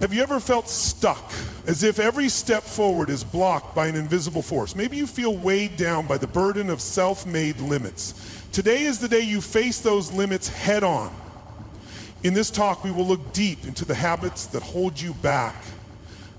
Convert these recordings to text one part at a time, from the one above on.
Have you ever felt stuck, as if every step forward is blocked by an invisible force? Maybe you feel weighed down by the burden of self-made limits. Today is the day you face those limits head on. In this talk, we will look deep into the habits that hold you back.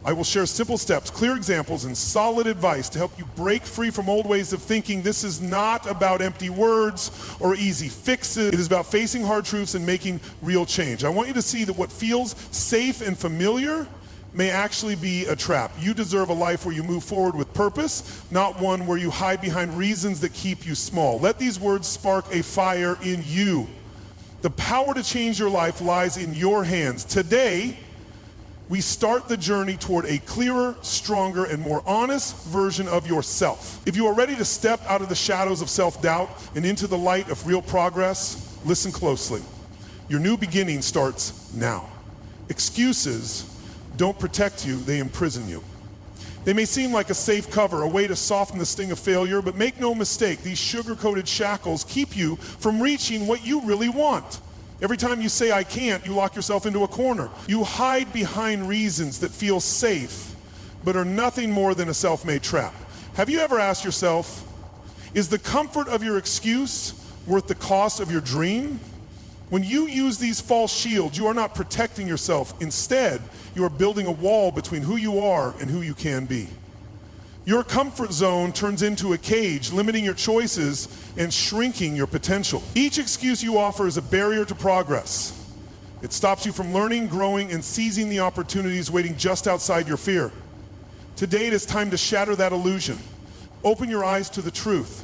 I will share simple steps, clear examples, and solid advice to help you break free from old ways of thinking. This is not about empty words or easy fixes. It is about facing hard truths and making real change. I want you to see that what feels safe and familiar may actually be a trap. You deserve a life where you move forward with purpose, not one where you hide behind reasons that keep you small. Let these words spark a fire in you. The power to change your life lies in your hands. Today, we start the journey toward a clearer, stronger, and more honest version of yourself. If you are ready to step out of the shadows of self-doubt and into the light of real progress, listen closely. Your new beginning starts now. Excuses don't protect you, they imprison you. They may seem like a safe cover, a way to soften the sting of failure, but make no mistake, these sugar-coated shackles keep you from reaching what you really want. Every time you say, I can't, you lock yourself into a corner. You hide behind reasons that feel safe, but are nothing more than a self-made trap. Have you ever asked yourself, is the comfort of your excuse worth the cost of your dream? When you use these false shields, you are not protecting yourself. Instead, you are building a wall between who you are and who you can be. Your comfort zone turns into a cage, limiting your choices and shrinking your potential. Each excuse you offer is a barrier to progress. It stops you from learning, growing, and seizing the opportunities waiting just outside your fear. Today, it is time to shatter that illusion. Open your eyes to the truth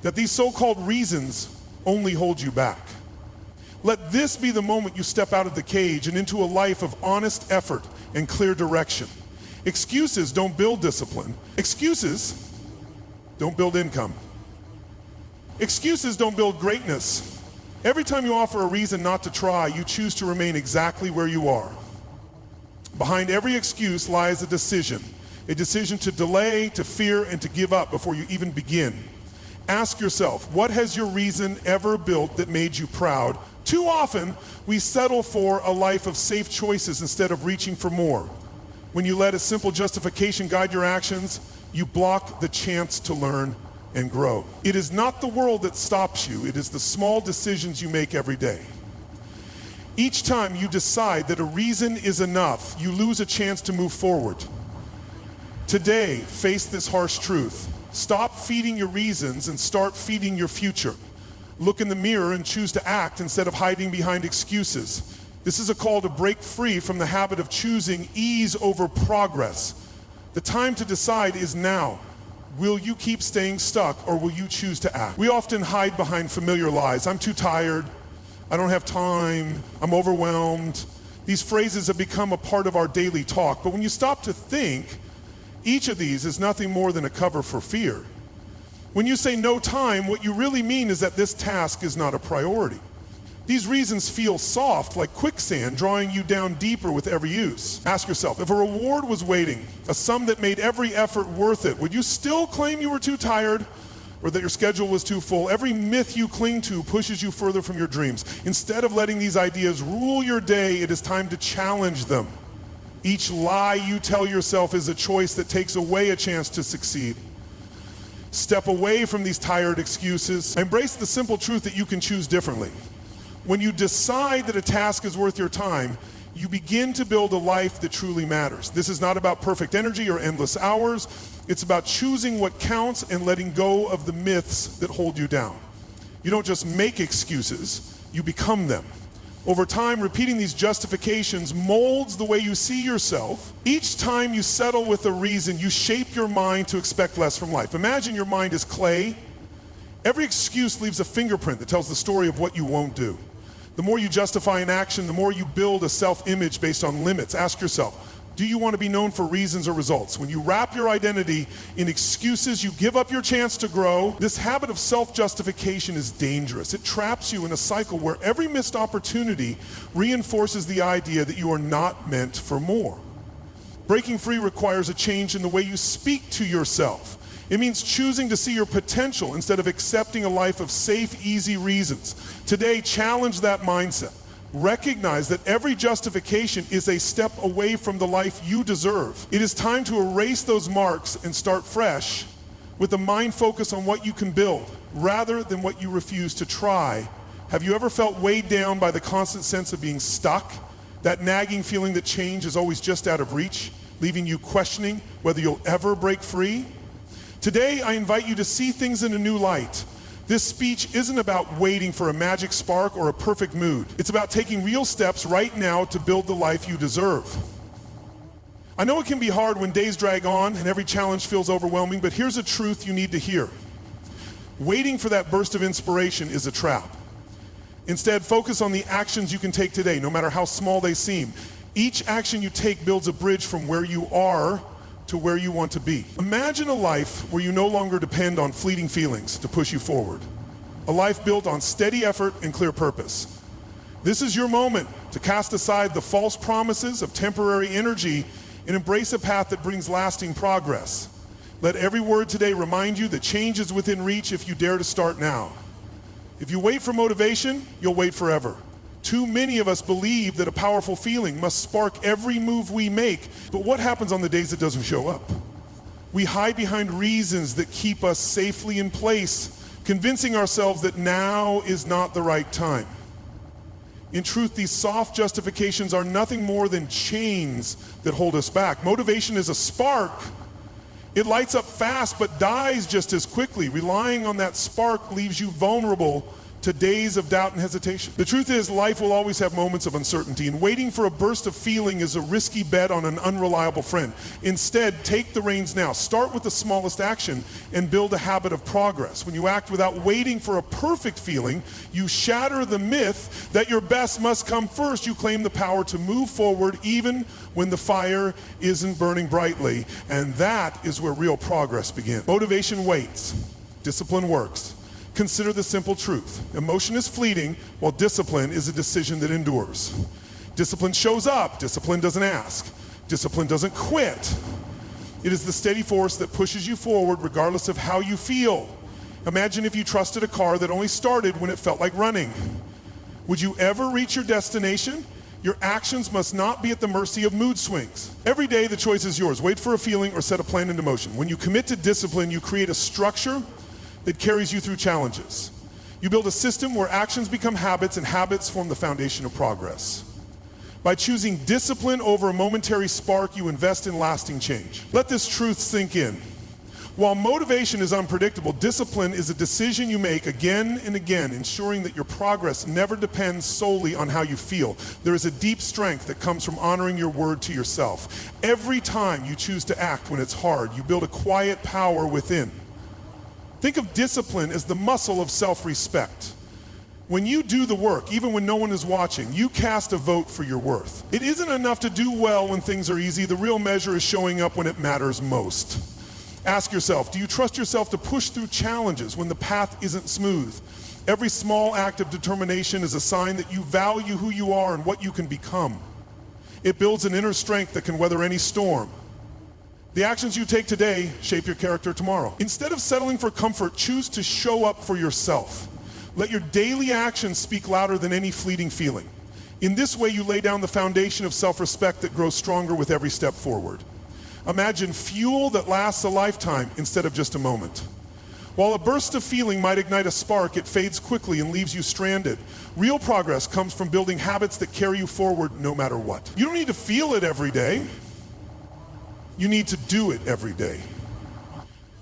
that these so-called reasons only hold you back. Let this be the moment you step out of the cage and into a life of honest effort and clear direction. Excuses don't build discipline. Excuses don't build income. Excuses don't build greatness. Every time you offer a reason not to try, you choose to remain exactly where you are. Behind every excuse lies a decision to delay, to fear, and to give up before you even begin. Ask yourself, what has your reason ever built that made you proud? Too often, we settle for a life of safe choices instead of reaching for more. When you let a simple justification guide your actions, you block the chance to learn and grow. It is not the world that stops you, it is the small decisions you make every day. Each time you decide that a reason is enough, you lose a chance to move forward. Today, face this harsh truth. Stop feeding your reasons and start feeding your future. Look in the mirror and choose to act instead of hiding behind excuses. This is a call to break free from the habit of choosing ease over progress. The time to decide is now. Will you keep staying stuck or will you choose to act? We often hide behind familiar lies. I'm too tired. I don't have time. I'm overwhelmed. These phrases have become a part of our daily talk. But when you stop to think, each of these is nothing more than a cover for fear. When you say no time, what you really mean is that this task is not a priority. These reasons feel soft, like quicksand, drawing you down deeper with every use. Ask yourself, if a reward was waiting, a sum that made every effort worth it, would you still claim you were too tired or that your schedule was too full? Every myth you cling to pushes you further from your dreams. Instead of letting these ideas rule your day, it is time to challenge them. Each lie you tell yourself is a choice that takes away a chance to succeed. Step away from these tired excuses. Embrace the simple truth that you can choose differently. When you decide that a task is worth your time, you begin to build a life that truly matters. This is not about perfect energy or endless hours. It's about choosing what counts and letting go of the myths that hold you down. You don't just make excuses, you become them. Over time, repeating these justifications molds the way you see yourself. Each time you settle with a reason, you shape your mind to expect less from life. Imagine your mind is clay. Every excuse leaves a fingerprint that tells the story of what you won't do. The more you justify an action, the more you build a self-image based on limits. Ask yourself, do you want to be known for reasons or results? When you wrap your identity in excuses, you give up your chance to grow. This habit of self-justification is dangerous. It traps you in a cycle where every missed opportunity reinforces the idea that you are not meant for more. Breaking free requires a change in the way you speak to yourself. It means choosing to see your potential instead of accepting a life of safe, easy reasons. Today, challenge that mindset. Recognize that every justification is a step away from the life you deserve. It is time to erase those marks and start fresh with a mind focus on what you can build rather than what you refuse to try. Have you ever felt weighed down by the constant sense of being stuck? That nagging feeling that change is always just out of reach, leaving you questioning whether you'll ever break free? Today, I invite you to see things in a new light. This speech isn't about waiting for a magic spark or a perfect mood. It's about taking real steps right now to build the life you deserve. I know it can be hard when days drag on and every challenge feels overwhelming, but here's a truth you need to hear. Waiting for that burst of inspiration is a trap. Instead, focus on the actions you can take today, no matter how small they seem. Each action you take builds a bridge from where you are to where you want to be. Imagine a life where you no longer depend on fleeting feelings to push you forward. A life built on steady effort and clear purpose. This is your moment to cast aside the false promises of temporary energy and embrace a path that brings lasting progress. Let every word today remind you that change is within reach if you dare to start now. If you wait for motivation, you'll wait forever. Too many of us believe that a powerful feeling must spark every move we make, but what happens on the days it doesn't show up? We hide behind reasons that keep us safely in place, convincing ourselves that now is not the right time. In truth, these soft justifications are nothing more than chains that hold us back. Motivation is a spark. It lights up fast but dies just as quickly. Relying on that spark leaves you vulnerable to days of doubt and hesitation. The truth is, life will always have moments of uncertainty, and waiting for a burst of feeling is a risky bet on an unreliable friend. Instead, take the reins now. Start with the smallest action and build a habit of progress. When you act without waiting for a perfect feeling, you shatter the myth that your best must come first. You claim the power to move forward even when the fire isn't burning brightly, and that is where real progress begins. Motivation waits. Discipline works. Consider the simple truth. Emotion is fleeting, while discipline is a decision that endures. Discipline shows up. Discipline doesn't ask. Discipline doesn't quit. It is the steady force that pushes you forward regardless of how you feel. Imagine if you trusted a car that only started when it felt like running. Would you ever reach your destination? Your actions must not be at the mercy of mood swings. Every day the choice is yours. Wait for a feeling or set a plan into motion. When you commit to discipline, you create a structure that carries you through challenges. You build a system where actions become habits and habits form the foundation of progress. By choosing discipline over a momentary spark, you invest in lasting change. Let this truth sink in. While motivation is unpredictable, discipline is a decision you make again and again, ensuring that your progress never depends solely on how you feel. There is a deep strength that comes from honoring your word to yourself. Every time you choose to act when it's hard, you build a quiet power within. Think of discipline as the muscle of self-respect. When you do the work, even when no one is watching, you cast a vote for your worth. It isn't enough to do well when things are easy. The real measure is showing up when it matters most. Ask yourself, do you trust yourself to push through challenges when the path isn't smooth? Every small act of determination is a sign that you value who you are and what you can become. It builds an inner strength that can weather any storm. The actions you take today shape your character tomorrow. Instead of settling for comfort, choose to show up for yourself. Let your daily actions speak louder than any fleeting feeling. In this way, you lay down the foundation of self-respect that grows stronger with every step forward. Imagine fuel that lasts a lifetime instead of just a moment. While a burst of feeling might ignite a spark, it fades quickly and leaves you stranded. Real progress comes from building habits that carry you forward no matter what. You don't need to feel it every day. You need to do it every day.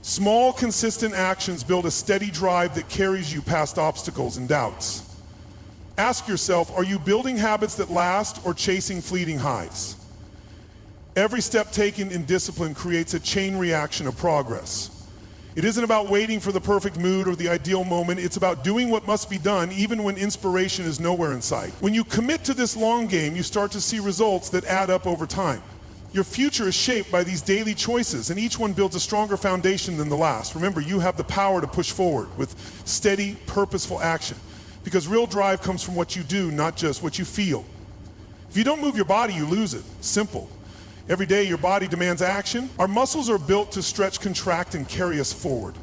Small, consistent actions build a steady drive that carries you past obstacles and doubts. Ask yourself, are you building habits that last or chasing fleeting highs? Every step taken in discipline creates a chain reaction of progress. It isn't about waiting for the perfect mood or the ideal moment. It's about doing what must be done even when inspiration is nowhere in sight. When you commit to this long game, you start to see results that add up over time. Your future is shaped by these daily choices, and each one builds a stronger foundation than the last. Remember, you have the power to push forward with steady, purposeful action, because real drive comes from what you do, not just what you feel. If you don't move your body, you lose it. Simple. Every day, your body demands action. Our muscles are built to stretch, contract, and carry us forward.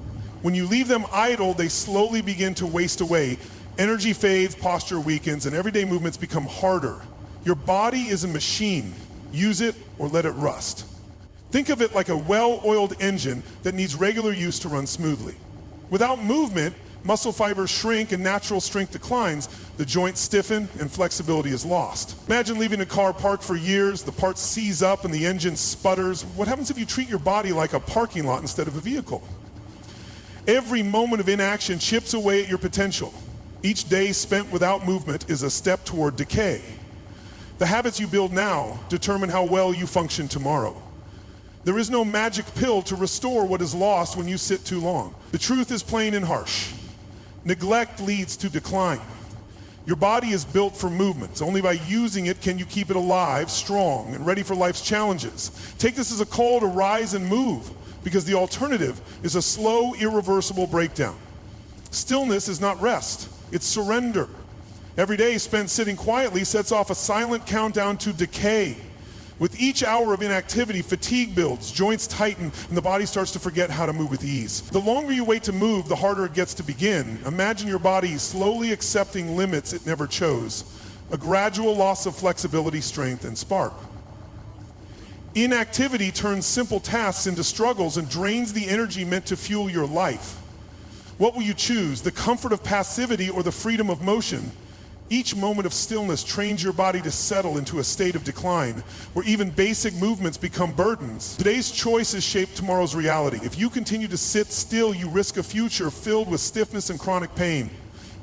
When you leave them idle, they slowly begin to waste away, Energy fades, posture weakens, and everyday movements become harder. Your body is a machine. Use it or let it rust. Think of it like a well-oiled engine that needs regular use to run smoothly. Without movement, muscle fibers shrink and natural strength declines, the joints stiffen and flexibility is lost. Imagine leaving a car parked for years, the parts seize up and the engine sputters. What happens if you treat your body like a parking lot instead of a vehicle? Every moment of inaction chips away at your potential. Each day spent without movement is a step toward decay. The habits you build now determine how well you function tomorrow. There is no magic pill to restore what is lost when you sit too long. The truth is plain and harsh. Neglect leads to decline. Your body is built for movement. Only by using it can you keep it alive, strong, and ready for life's challenges. Take this as a call to rise and move, because the alternative is a slow, irreversible breakdown. Stillness is not rest, it's surrender. Every day spent sitting quietly sets off a silent countdown to decay. With each hour of inactivity, fatigue builds, joints tighten, and the body starts to forget how to move with ease. The longer you wait to move, the harder it gets to begin. Imagine your body slowly accepting limits it never chose, a gradual loss of flexibility, strength, and spark. Inactivity turns simple tasks into struggles and drains the energy meant to fuel your life. What will you choose, the comfort of passivity or the freedom of motion? Each moment of stillness trains your body to settle into a state of decline, where even basic movements become burdens. Today's choices shape tomorrow's reality. If you continue to sit still, you risk a future filled with stiffness and chronic pain.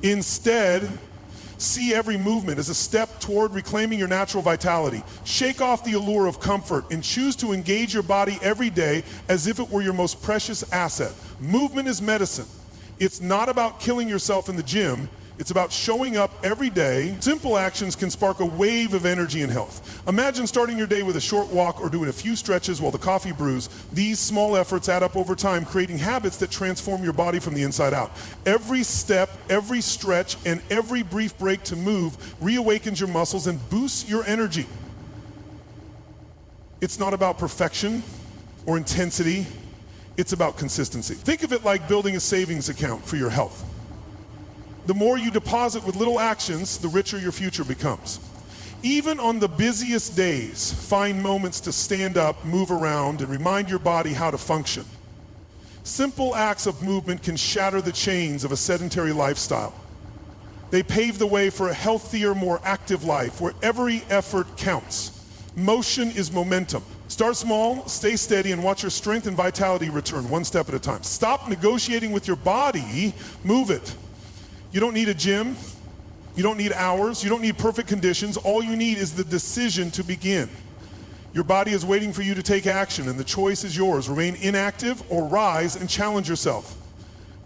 Instead, see every movement as a step toward reclaiming your natural vitality. Shake off the allure of comfort and choose to engage your body every day as if it were your most precious asset. Movement is medicine. It's not about killing yourself in the gym. It's about showing up every day. Simple actions can spark a wave of energy and health. Imagine starting your day with a short walk or doing a few stretches while the coffee brews. These small efforts add up over time, creating habits that transform your body from the inside out. Every step, every stretch, and every brief break to move reawakens your muscles and boosts your energy. It's not about perfection or intensity. It's about consistency. Think of it like building a savings account for your health. The more you deposit with little actions, the richer your future becomes. Even on the busiest days, find moments to stand up, move around, and remind your body how to function. Simple acts of movement can shatter the chains of a sedentary lifestyle. They pave the way for a healthier, more active life where every effort counts. Motion is momentum. Start small, stay steady, and watch your strength and vitality return one step at a time. Stop negotiating with your body, move it. You don't need a gym, you don't need hours, you don't need perfect conditions. All you need is the decision to begin. Your body is waiting for you to take action, and the choice is yours. Remain inactive or rise and challenge yourself.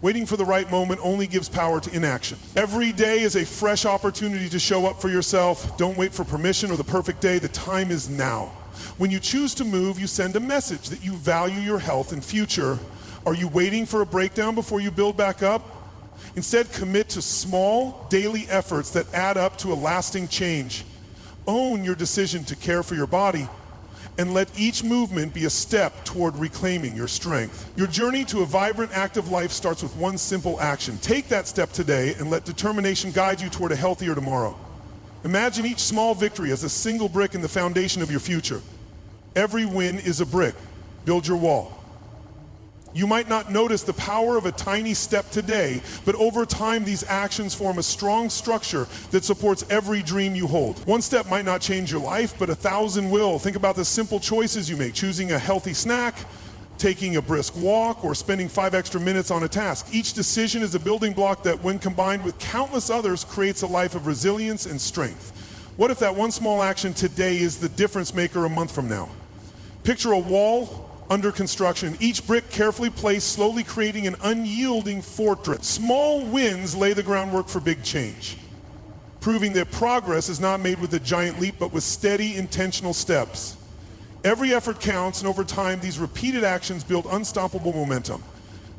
Waiting for the right moment only gives power to inaction. Every day is a fresh opportunity to show up for yourself. Don't wait for permission or the perfect day. The time is now. When you choose to move, you send a message that you value your health and future. Are you waiting for a breakdown before you build back up? Instead, commit to small, daily efforts that add up to a lasting change. Own your decision to care for your body, and let each movement be a step toward reclaiming your strength. Your journey to a vibrant, active life starts with one simple action. Take that step today and let determination guide you toward a healthier tomorrow. Imagine each small victory as a single brick in the foundation of your future. Every win is a brick. Build your wall. You might not notice the power of a tiny step today, but over time these actions form a strong structure that supports every dream you hold. One step might not change your life, but 1,000 will. Think about the simple choices you make, choosing a healthy snack, taking a brisk walk, or spending 5 extra minutes on a task. Each decision is a building block that, when combined with countless others, creates a life of resilience and strength. What if that one small action today is the difference maker a month from now? Picture a wall under construction, each brick carefully placed, slowly creating an unyielding fortress. Small wins lay the groundwork for big change, proving that progress is not made with a giant leap, but with steady, intentional steps. Every effort counts, and over time, these repeated actions build unstoppable momentum.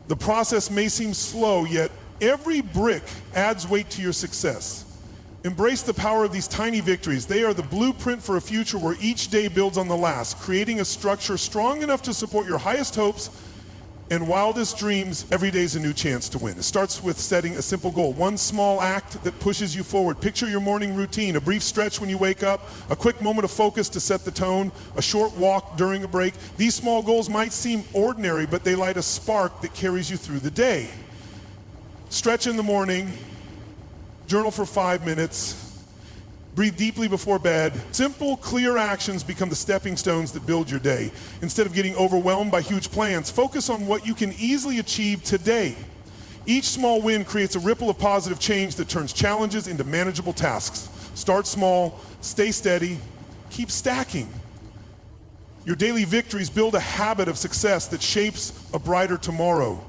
The process may seem slow, yet every brick adds weight to your success. Embrace the power of these tiny victories. They are the blueprint for a future where each day builds on the last, creating a structure strong enough to support your highest hopes and wildest dreams, every day is a new chance to win. It starts with setting a simple goal. One small act that pushes you forward. Picture your morning routine, a brief stretch when you wake up, a quick moment of focus to set the tone, a short walk during a break. These small goals might seem ordinary, but they light a spark that carries you through the day. Stretch in the morning, journal for 5 minutes, breathe deeply before bed. Simple, clear actions become the stepping stones that build your day. Instead of getting overwhelmed by huge plans, focus on what you can easily achieve today. Each small win creates a ripple of positive change that turns challenges into manageable tasks. Start small, stay steady, keep stacking. Your daily victories build a habit of success that shapes a brighter tomorrow.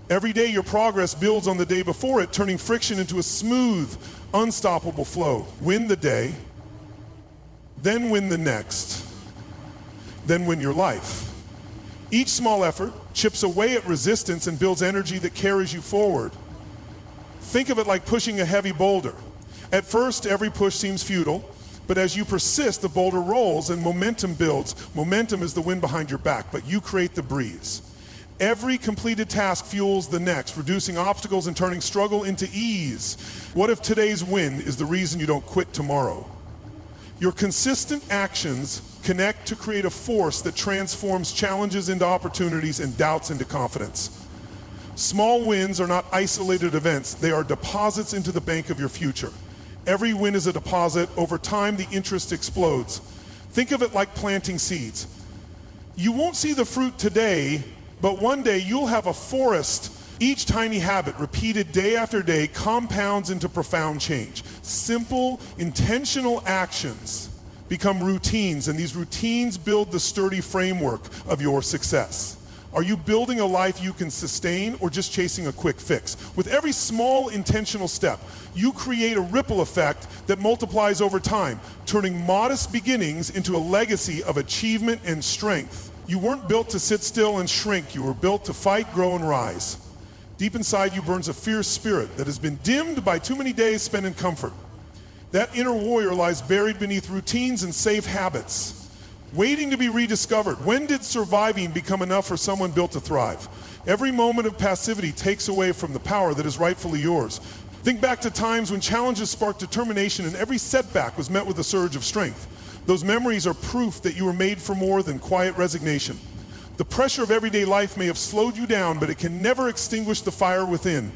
Every day your progress builds on the day before it, turning friction into a smooth, unstoppable flow. Win the day, then win the next, then win your life. Each small effort chips away at resistance and builds energy that carries you forward. Think of it like pushing a heavy boulder. At first, every push seems futile, but as you persist, the boulder rolls and momentum builds. Momentum is the wind behind your back, but you create the breeze. Every completed task fuels the next, reducing obstacles and turning struggle into ease. What if today's win is the reason you don't quit tomorrow? Your consistent actions connect to create a force that transforms challenges into opportunities and doubts into confidence. Small wins are not isolated events, they are deposits into the bank of your future. Every win is a deposit. Over time, the interest explodes. Think of it like planting seeds. You won't see the fruit today, but one day you'll have a forest. Each tiny habit, repeated day after day, compounds into profound change. Simple, intentional actions become routines, and these routines build the sturdy framework of your success. Are you building a life you can sustain or just chasing a quick fix? With every small intentional step, you create a ripple effect that multiplies over time, turning modest beginnings into a legacy of achievement and strength. You weren't built to sit still and shrink. You were built to fight, grow, and rise. Deep inside you burns a fierce spirit that has been dimmed by too many days spent in comfort. That inner warrior lies buried beneath routines and safe habits, waiting to be rediscovered. When did surviving become enough for someone built to thrive? Every moment of passivity takes away from the power that is rightfully yours. Think back to times when challenges sparked determination and every setback was met with a surge of strength. Those memories are proof that you were made for more than quiet resignation. The pressure of everyday life may have slowed you down, but it can never extinguish the fire within.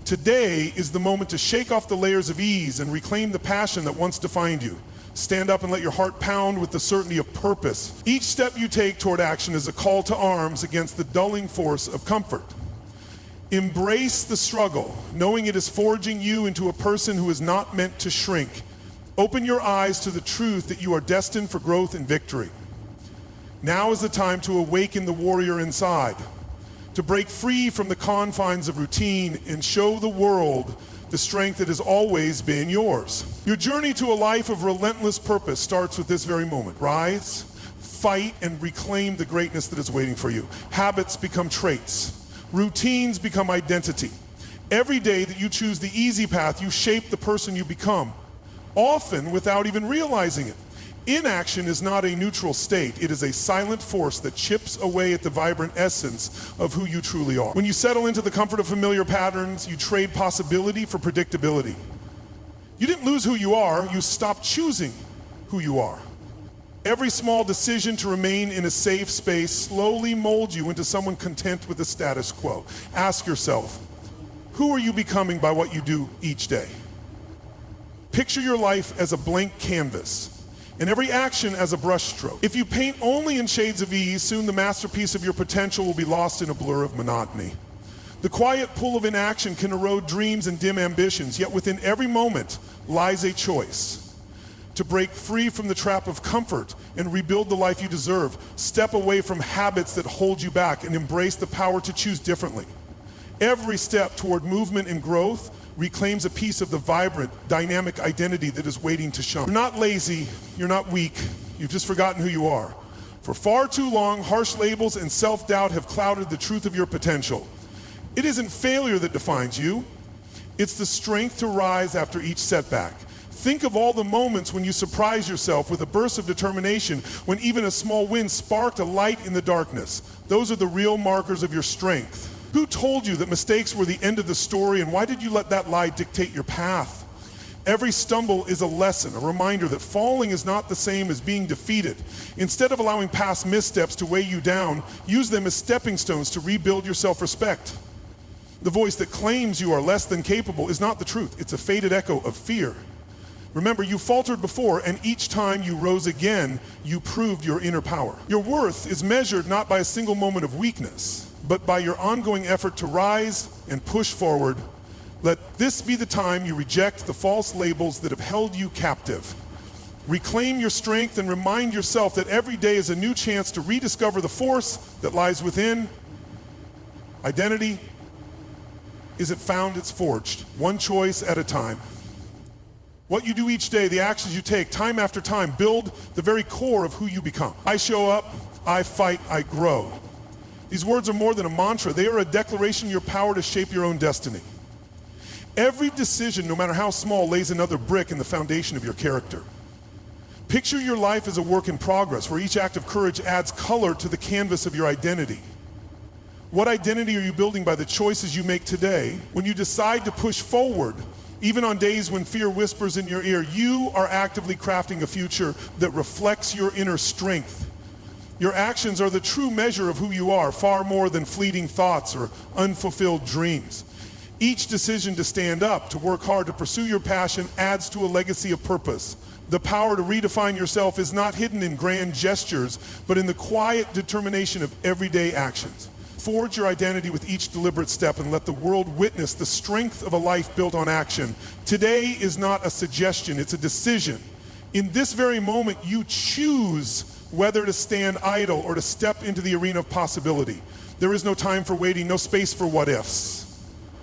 Today is the moment to shake off the layers of ease and reclaim the passion that once defined you. Stand up and let your heart pound with the certainty of purpose. Each step you take toward action is a call to arms against the dulling force of comfort. Embrace the struggle, knowing it is forging you into a person who is not meant to shrink. Open your eyes to the truth that you are destined for growth and victory. Now is the time to awaken the warrior inside, to break free from the confines of routine and show the world the strength that has always been yours. Your journey to a life of relentless purpose starts with this very moment. Rise, fight, and reclaim the greatness that is waiting for you. Habits become traits. Routines become identity. Every day that you choose the easy path, you shape the person you become, often without even realizing it. Inaction is not a neutral state. It is a silent force that chips away at the vibrant essence of who you truly are. When you settle into the comfort of familiar patterns, you trade possibility for predictability. You didn't lose who you are, you stopped choosing who you are. Every small decision to remain in a safe space slowly molds you into someone content with the status quo. Ask yourself, who are you becoming by what you do each day? Picture your life as a blank canvas, and every action as a brushstroke. If you paint only in shades of ease, soon the masterpiece of your potential will be lost in a blur of monotony. The quiet pull of inaction can erode dreams and dim ambitions, yet within every moment lies a choice. To break free from the trap of comfort and rebuild the life you deserve, step away from habits that hold you back and embrace the power to choose differently. Every step toward movement and growth reclaims a piece of the vibrant, dynamic identity that is waiting to shine. You're not lazy, you're not weak, you've just forgotten who you are. For far too long, harsh labels and self-doubt have clouded the truth of your potential. It isn't failure that defines you, it's the strength to rise after each setback. Think of all the moments when you surprised yourself with a burst of determination, when even a small win sparked a light in the darkness. Those are the real markers of your strength. Who told you that mistakes were the end of the story, and why did you let that lie dictate your path? Every stumble is a lesson, a reminder that falling is not the same as being defeated. Instead of allowing past missteps to weigh you down, use them as stepping stones to rebuild your self-respect. The voice that claims you are less than capable is not the truth. It's a faded echo of fear. Remember, you faltered before, and each time you rose again, you proved your inner power. Your worth is measured not by a single moment of weakness, but by your ongoing effort to rise and push forward. Let this be the time you reject the false labels that have held you captive. Reclaim your strength and remind yourself that every day is a new chance to rediscover the force that lies within. Identity isn't found, it's forged, one choice at a time. What you do each day, the actions you take, time after time, build the very core of who you become. I show up, I fight, I grow. These words are more than a mantra. They are a declaration of your power to shape your own destiny. Every decision, no matter how small, lays another brick in the foundation of your character. Picture your life as a work in progress, where each act of courage adds color to the canvas of your identity. What identity are you building by the choices you make today? When you decide to push forward, even on days when fear whispers in your ear, you are actively crafting a future that reflects your inner strength. Your actions are the true measure of who you are, far more than fleeting thoughts or unfulfilled dreams. Each decision to stand up, to work hard, to pursue your passion adds to a legacy of purpose. The power to redefine yourself is not hidden in grand gestures, but in the quiet determination of everyday actions. Forge your identity with each deliberate step and let the world witness the strength of a life built on action. Today is not a suggestion, it's a decision. In this very moment, you choose whether to stand idle or to step into the arena of possibility. There is no time for waiting, no space for what ifs.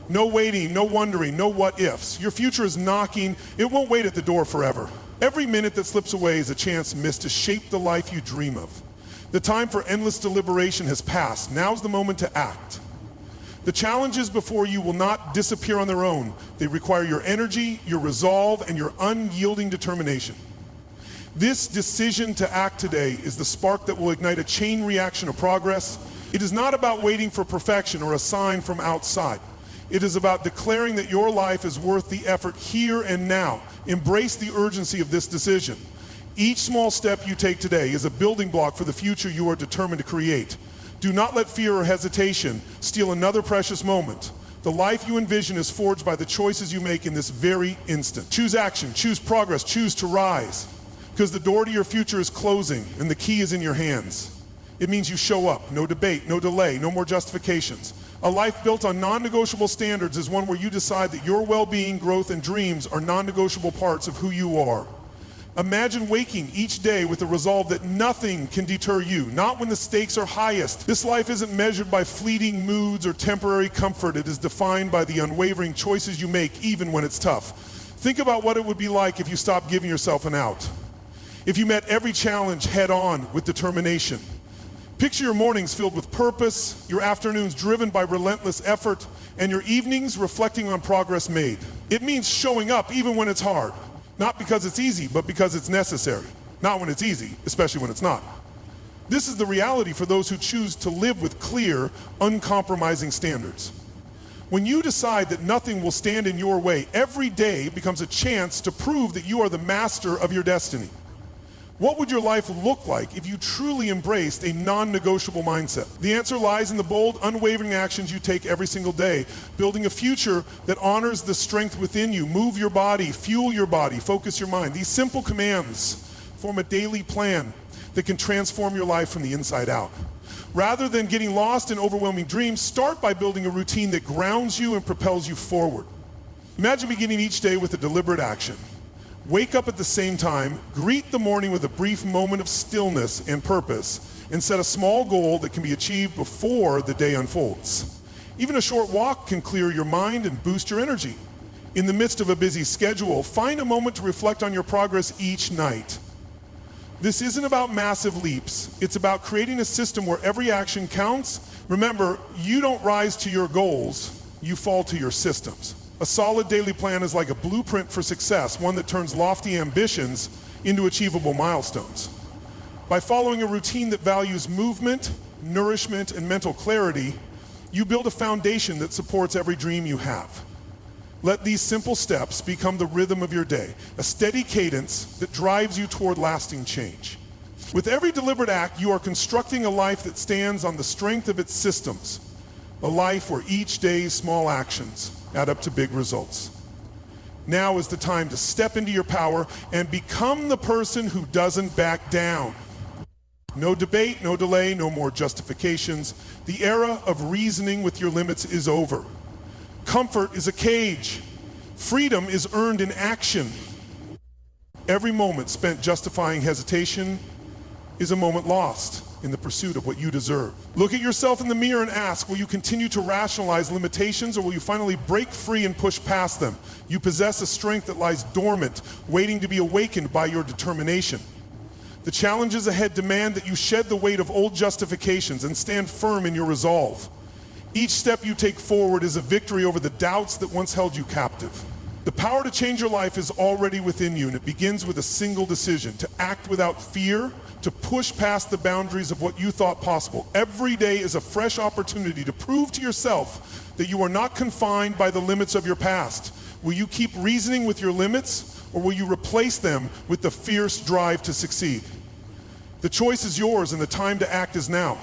No waiting, no wondering, no what ifs. Your future is knocking, it won't wait at the door forever. Every minute that slips away is a chance missed to shape the life you dream of. The time for endless deliberation has passed. Now's the moment to act. The challenges before you will not disappear on their own. They require your energy, your resolve, and your unyielding determination. This decision to act today is the spark that will ignite a chain reaction of progress. It is not about waiting for perfection or a sign from outside. It is about declaring that your life is worth the effort here and now. Embrace the urgency of this decision. Each small step you take today is a building block for the future you are determined to create. Do not let fear or hesitation steal another precious moment. The life you envision is forged by the choices you make in this very instant. Choose action, choose progress, choose to rise. Because the door to your future is closing and the key is in your hands. It means you show up, no debate, no delay, no more justifications. A life built on non-negotiable standards is one where you decide that your well-being, growth, and dreams are non-negotiable parts of who you are. Imagine waking each day with the resolve that nothing can deter you, not when the stakes are highest. This life isn't measured by fleeting moods or temporary comfort. It is defined by the unwavering choices you make, even when it's tough. Think about what it would be like if you stopped giving yourself an out. If you met every challenge head on with determination. Picture your mornings filled with purpose, your afternoons driven by relentless effort, and your evenings reflecting on progress made. It means showing up even when it's hard. Not because it's easy, but because it's necessary. Not when it's easy, especially when it's not. This is the reality for those who choose to live with clear, uncompromising standards. When you decide that nothing will stand in your way, every day becomes a chance to prove that you are the master of your destiny. What would your life look like if you truly embraced a non-negotiable mindset? The answer lies in the bold, unwavering actions you take every single day, building a future that honors the strength within you. Move your body, fuel your body, focus your mind. These simple commands form a daily plan that can transform your life from the inside out. Rather than getting lost in overwhelming dreams, start by building a routine that grounds you and propels you forward. Imagine beginning each day with a deliberate action. Wake up at the same time, greet the morning with a brief moment of stillness and purpose, and set a small goal that can be achieved before the day unfolds. Even a short walk can clear your mind and boost your energy. In the midst of a busy schedule, find a moment to reflect on your progress each night. This isn't about massive leaps. It's about creating a system where every action counts. Remember, you don't rise to your goals, you fall to your systems. A solid daily plan is like a blueprint for success, one that turns lofty ambitions into achievable milestones. By following a routine that values movement, nourishment, and mental clarity, you build a foundation that supports every dream you have. Let these simple steps become the rhythm of your day, a steady cadence that drives you toward lasting change. With every deliberate act, you are constructing a life that stands on the strength of its systems, a life where each day's small actions add up to big results. Now is the time to step into your power and become the person who doesn't back down. No debate, no delay, no more justifications. The era of reasoning with your limits is over. Comfort is a cage. Freedom is earned in action. Every moment spent justifying hesitation is a moment lost in the pursuit of what you deserve. Look at yourself in the mirror and ask, will you continue to rationalize limitations, or will you finally break free and push past them? You possess a strength that lies dormant, waiting to be awakened by your determination. The challenges ahead demand that you shed the weight of old justifications and stand firm in your resolve. Each step you take forward is a victory over the doubts that once held you captive. The power to change your life is already within you, and it begins with a single decision: to act without fear, to push past the boundaries of what you thought possible. Every day is a fresh opportunity to prove to yourself that you are not confined by the limits of your past. Will you keep reasoning with your limits, or will you replace them with the fierce drive to succeed? The choice is yours, and the time to act is now.